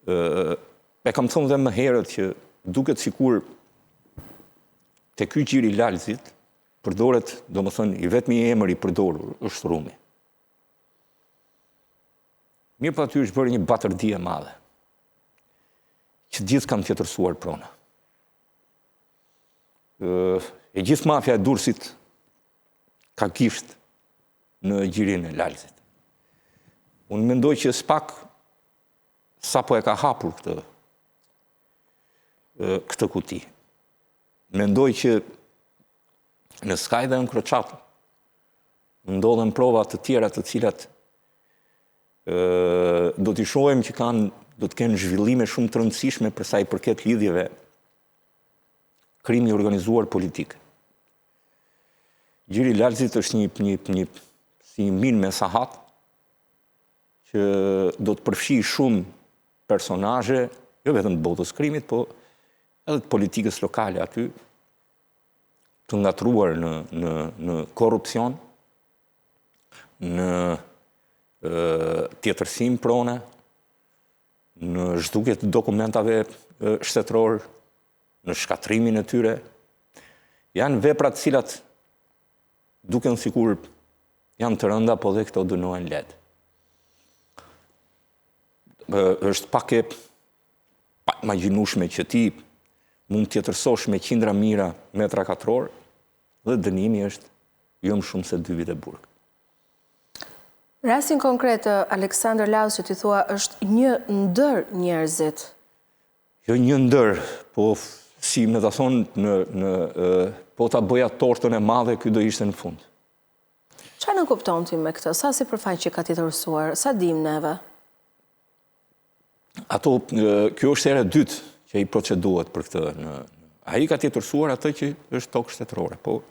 E kam thënë dhe më herët që duket sikur te ky gjiri i Lalzit përdoret, domethënë i vetmi emër i përdorur është Rumi. Mirë po aty është bërë një batërdi e madhe, që gjithë kanë tjetërsuar prona. E gjithë mafja e Durrësit ka gisht në gjirin e Lalzit. Unë mendoj që s'pak sapo e ka hapur këtë kuti. Mendoj që në Skaj dhe në Kroçap ndodhen prova të tjera të cilat do t'i shohim që do të kenë zhvillime shumë të rëndësishme për sa i përket lidhjeve krimi organizuar politik. Gjiri i Lalzit është një si min me sahat që do të përfshi shumë personazhe, jo vetëm të botës krimit, po edhe të politikës lokale aty, të ngatruar në korrupsion, në tjetërsim prone, në zhdukje të dokumentave shtetëror, në shkatrimin e tyre. Janë vepra të cilat duken sikur janë të rënda, po dhe këto dënohen lehtë. Është pak e imagjinueshme që ti mund të tjetërsosh me qindra mijëra metra katror dhe dënimi është jo më shumë se 2 vite burg. Rastin konkret, Aleksandër Lauz, që ti thua, është një ndër njerëzit. Jo një ndër, po si me ta thonë, po ta bëja tortën e madhe, ky do ishte në fund. Çfarë në kupton ti me këtë? Sa sipërfaqe ka tjetërsuar? Sa dim neve? Kjo është hera e dytë që i procedohet për këtë. Ai ka tjetërsuar atë që është tokë shtetërore, po